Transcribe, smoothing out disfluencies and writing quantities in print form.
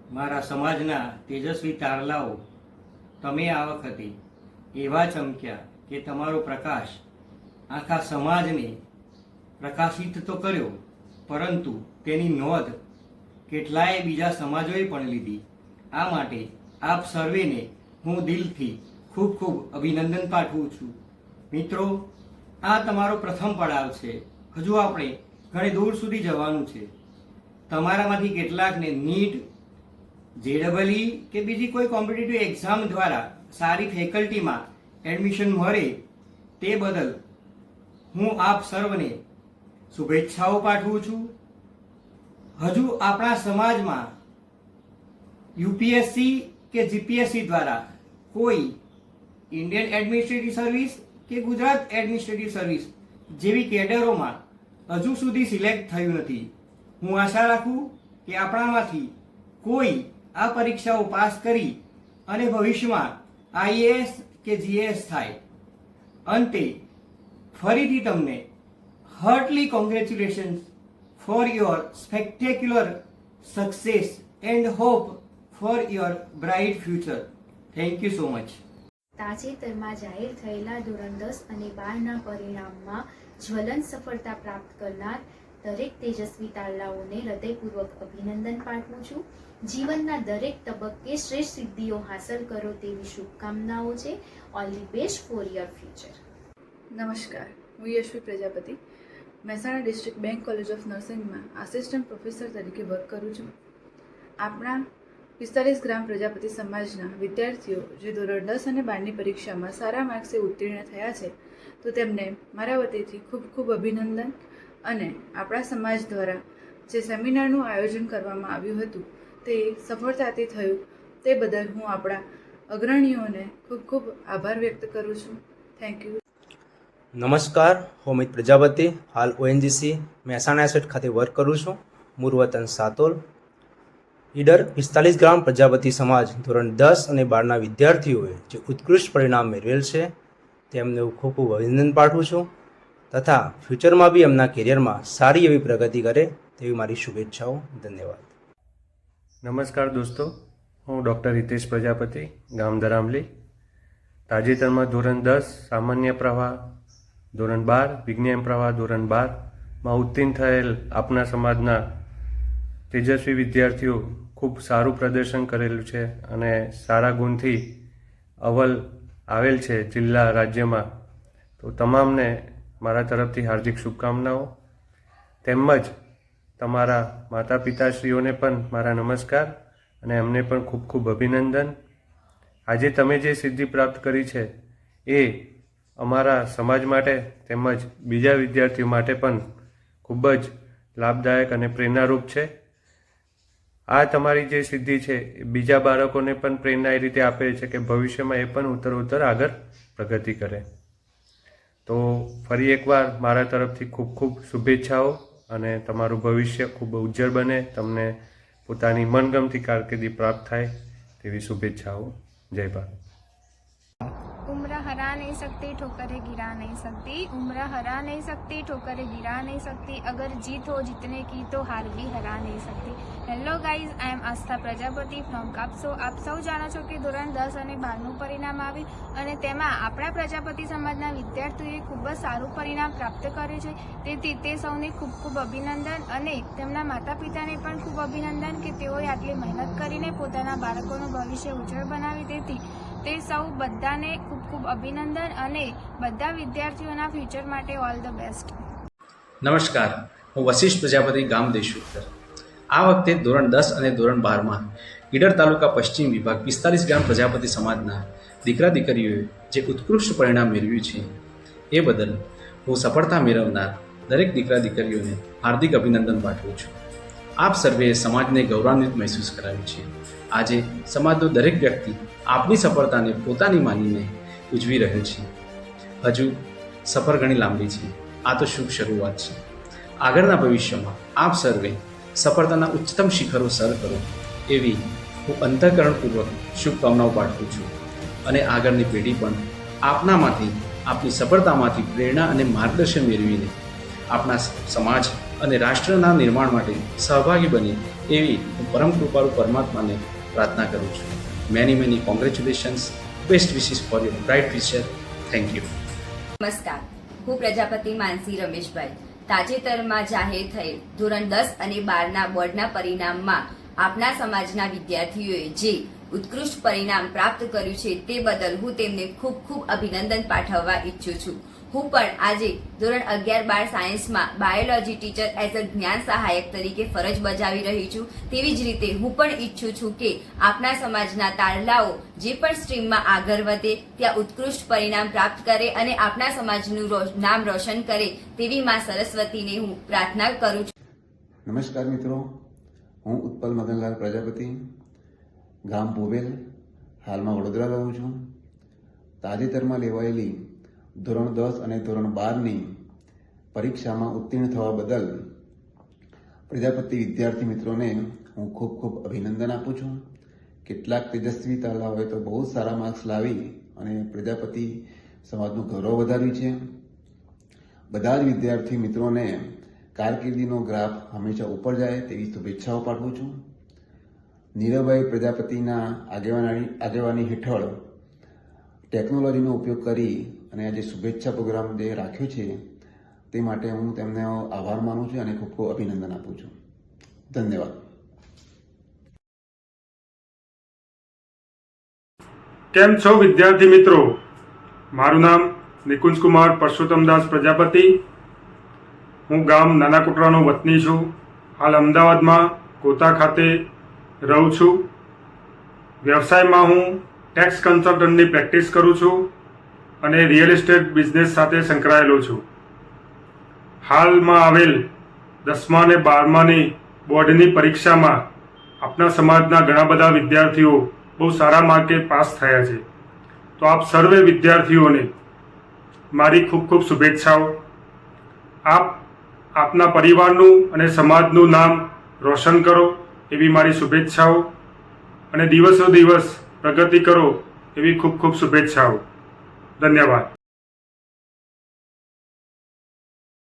મારા સમાજના તેજસ્વી તારલાઓ, તમે આ વખતે એવા ચમક્યા કે તમારો પ્રકાશ આખા સમાજને પ્રકાશિત તો કર્યો, પરંતુ તેની નોંધ કેટલાય બીજા સમાજોએ પણ લીધી. આ માટે આપ સર્વેને હું દિલથી ખૂબ ખૂબ અભિનંદન પાઠવું છું. મિત્રો, આ તમારો પ્રથમ પડાવ છે. હજુ આપણે ઘણી દૂર સુધી જવાનું છે. તમારામાંથી કેટલાકને નીટ, JEE કે બીજી કોઈ કોમ્પિટિટિવ એક્ઝામ દ્વારા સારી ફેકલ્ટીમાં એડમિશન મળે તે બદલ હું આપ સર્વને શુભેચ્છાઓ પાઠવું છું. હજુ આપણા સમાજમાં UPSC કે GPSC દ્વારા કોઈ ઇન્ડિયન એડમિનિસ્ટ્રેટિવ સર્વિસ કે ગુજરાત એડમિનિસ્ટ્રેટિવ સર્વિસ જેવી કેડરોમાં હજુ સુધી સિલેક્ટ થયું નથી. હું આશા રાખું કે આપણામાંથી કોઈ આ પરીક્ષાઓ પાસ કરી અને ભવિષ્યમાં IAS કે GAS થાય. અંતે ફરીથી તમને heartly congratulations for your spectacular success and hope for your bright future. Thank you so much. તાજેતરમાં જાહેર થયેલા ધોરણ 10 અને 12ના પરિણામમાં જ્વલંત સફળતા પ્રાપ્ત કરનાર દરેક તેજસ્વી તારલાઓને હૃદયપૂર્વક અભિનંદન પાઠવું છું. જીવનના દરેક તબક્કે શ્રેષ્ઠ સિદ્ધિઓ હાંસલ કરો તેવી શુભકામનાઓ છે. All the best for your future. નમસ્કાર, હું Yashvi Prajapati Mehsana district bank college of નર્સિંગમાં આસિસ્ટન્ટ પ્રોફેસર તરીકે વર્ક કરું છું. આપણા 45 ગ્રામ પ્રજાપતિ સમાજના વિદ્યાર્થીઓ જે ધોરણ 10 અને 12ની પરીક્ષામાં સારા માર્ક્સે ઉત્તીર્ણ થયા છે, તો તેમને મારા વતીથી ખૂબ ખૂબ અભિનંદન. અને આપણા સમાજ દ્વારા જે સેમિનારનું આયોજન કરવામાં આવ્યું હતું તે સફળતાથી થયું, તે બદલ હું આપણા અગ્રણીઓને ખૂબ ખૂબ આભાર વ્યક્ત કરું છું. Thank you. નમસ્કાર, હું અમિત પ્રજાપતિ હાલ ONGC મહેસાણા એસેટ ખાતે વર્ક કરું છું. મૂળ વતન સાતોલ. ઈડર 45 ગ્રામ પ્રજાપતિ સમાજ ધોરણ 10 અને 12ના વિદ્યાર્થીઓએ જે ઉત્કૃષ્ટ પરિણામ મેળવેલ છે તેમને હું ખૂબ ખૂબ અભિનંદન પાઠવું છું તથા ફ્યુચરમાં બી એમના કેરિયરમાં સારી એવી પ્રગતિ કરે તેવી મારી શુભેચ્છાઓ. ધન્યવાદ. નમસ્કાર દોસ્તો, હું ડૉક્ટર હિતેશ પ્રજાપતિ, ગામ દરામલી. તાજેતરમાં ધોરણ 10 સામાન્ય પ્રવાહ, ધોરણ 12 વિજ્ઞાન પ્રવાહ ધોરણ 12માં ઉત્તીર્ણ થયેલ આપના સમાજના તેજસ્વી વિદ્યાર્થીઓ ખૂબ સારું પ્રદર્શન કરેલું છે અને સારા ગુણથી અવ્વલ આવેલ છે જિલ્લા રાજ્યમાં. તો તમામને મારા તરફથી હાર્દિક શુભકામનાઓ. તેમજ તમારા માતા પિતાશ્રીઓને પણ મારા નમસ્કાર અને એમને પણ ખૂબ ખૂબ અભિનંદન. આજે તમે જે સિદ્ધિ પ્રાપ્ત કરી છે એ અમારા સમાજ માટે તેમજ બીજા વિદ્યાર્થીઓ માટે પણ ખૂબ જ લાભદાયક અને પ્રેરણારૂપ છે. આ તમારી જે સિદ્ધિ છે એ બીજા બાળકોને પણ પ્રેરણા એ રીતે આપે છે કે ભવિષ્યમાં એ પણ ઉત્તરોત્તર આગળ પ્રગતિ કરે. તો ફરી એકવાર મારા તરફથી ખૂબ ખૂબ શુભેચ્છાઓ અને તમારું ભવિષ્ય ખૂબ ઉજ્જવળ બને, તમને પોતાની મનગમતી કારકિર્દી પ્રાપ્ત થાય તેવી શુભેચ્છાઓ. જય ભારત. उम्र हरा नहीं सकती, ठोकरें गिरा नहीं सकती. उम्र हरा नहीं सकती, ठोकरें गिरा नहीं सकती. अगर जीत हो जीतने की तो हार भी हरा नहीं सकती. Hello guys, I am Aastha Prajapati from કાપસો. આપ સૌ જાણો છો કે ધોરણ 10 અને 12નું પરિણામ આવ્યું અને તેમાં આપણા પ્રજાપતિ સમાજના વિદ્યાર્થીઓએ ખૂબ જ સારું પરિણામ પ્રાપ્ત કર્યું છે. તેથી તે સૌને ખૂબ ખૂબ અભિનંદન અને તેમના માતા પિતાને પણ ખૂબ અભિનંદન કે તેઓએ આટલી મહેનત કરીને પોતાના બાળકોનું ભવિષ્ય ઉજ્જવળ બનાવી. તેથી તે સૌ બધાને ખૂબ ખૂબ અભિનંદન અને બધા વિદ્યાર્થીઓના ફ્યુચર માટે ઓલ ધ બેસ્ટ. નમસ્કાર, હું વશિષ્ઠ પ્રજાપતિ, ગામ દેશોત્તર. આ વખતે ધોરણ 10 અને ધોરણ 12માં ઈડર તાલુકા પશ્ચિમ વિભાગ 45 ગ્રામ પ્રજાપતિ સમાજના દીકરા દીકરીઓએ જે ઉત્કૃષ્ટ પરિણામ મેળવ્યું છે એ બદલ હું સફળતા મેળવનાર દરેક દીકરા દીકરીઓને હાર્દિક અભિનંદન પાઠવું છું. આપ સર્વેએ સમાજને ગૌરવાન્વિત મહેસૂસ કરાવ્યું છે. આજે સમાજનો દરેક વ્યક્તિ આપની સફળતાને પોતાની માનીને ઉજવી રહ્યો છે. હજુ સફર ઘણી લાંબી છે. આ તો શુભ શરૂઆત છે. આગળના ભવિષ્યમાં આપ સર્વે સફળતાના ઉચ્ચતમ શિખરો સર કરો એવી હું અંતઃકરણપૂર્વક શુભકામનાઓ પાઠવું છું. અને આગળની પેઢી પણ આપનામાંથી, આપની સફળતામાંથી પ્રેરણા અને માર્ગદર્શન મેળવીને આપણા સમાજ અને રાષ્ટ્રના નિર્માણ માટે સહભાગી બને એવી હું પરમ કૃપાળુ પરમાત્માને પ્રાર્થના કરું છું. Many congratulations, best wishes four your bright future. Thank you. નમસ્કાર, હું પ્રજાપતિ માનસી રમેશભાઈ. તાજેતરમાં જાહેર થયેલ ધોરણ 10 અને 12ના બોર્ડના પરિણામમાં આપના સમાજના વિદ્યાર્થીઓએ જે ઉત્કૃષ્ટ પરિણામ પ્રાપ્ત કર્યું છે તે બદલ હું તેમને ખૂબ ખૂબ અભિનંદન પાઠવવા ઈચ્છું છું. હું પણ આજે ધોરણ 11-12 સાયન્સમાં બાયોલોજી ટીચર એઝ અ જ્ઞાન સહાયક તરીકે ફરજ બજાવી રહી છું. તેવી જ રીતે હું પણ ઈચ્છું છું કે આપના સમાજના તારલાઓ જે પણ સ્ટ્રીમમાં આગળ વધે ત્યાં ઉત્કૃષ્ટ પરિણામ પ્રાપ્ત કરે અને આપના સમાજનું નામ રોશન કરે તેવી માં સરસ્વતીને હું પ્રાર્થના કરું છું. નમસ્કાર મિત્રો, હું ઉત્પલ મદનલાલ પ્રજાપતિ, ગામ બોવેલ, હાલમાં વડોદરા રહું છું. તાજેતરમાં લેવાયેલી ધોરણ 10 અને ધોરણ 12ની પરીક્ષામાં ઉત્તીર્ણ થવા બદલ પ્રજાપતિ વિદ્યાર્થી મિત્રોને હું ખૂબ ખૂબ અભિનંદન આપું છું. કેટલાક તેજસ્વી તારલાઓએ તો બહુ સારા માર્ક્સ લાવી અને પ્રજાપતિ સમાજનું ગૌરવ વધાર્યું છે. બધા જ વિદ્યાર્થી મિત્રોને કારકિર્દીનો ગ્રાફ હંમેશા ઉપર જાય તેવી શુભેચ્છાઓ પાઠવું છું. નીરવભાઈ પ્રજાપતિના આગેવાની હેઠળ ટેકનોલોજીનો ઉપયોગ કરી અને આજે શુભેચ્છા પ્રોગ્રામ જે રાખ્યો છે તે માટે હું તેમને આભાર માનું છું અને ખૂબ ખૂબ અભિનંદન આપું છું. ધન્યવાદ. કેમ છો વિદ્યાર્થી મિત્રો? મારું નામ નિકુંજકુમાર પરસોત્તમદાસ પ્રજાપતિ. હું ગામ નાના કોટરાનો વતની છું. હાલ અમદાવાદમાં કોતા ખાતે રહું છું. વ્યવસાયમાં હું ટેક્સ કન્સલ્ટન્ટની પ્રેક્ટિસ કરું છું અને રિયલ એસ્ટેટ બિઝનેસ સાથે સંકળાયેલો છું. હાલમાં આવેલ 10મા અને 12માની બોર્ડની પરીક્ષામાં આપણા સમાજના ઘણા બધા વિદ્યાર્થીઓ બહુ સારા માર્કે પાસ થયા છે. તો આપ સર્વે વિદ્યાર્થીઓને મારી ખૂબ ખૂબ શુભેચ્છાઓ. આપના પરિવારનું અને સમાજનું નામ રોશન કરો એવી મારી શુભેચ્છાઓ અને દિવસો દિવસ પ્રગતિ કરો એવી ખૂબ ખૂબ શુભેચ્છાઓ. ધન્યવાદ.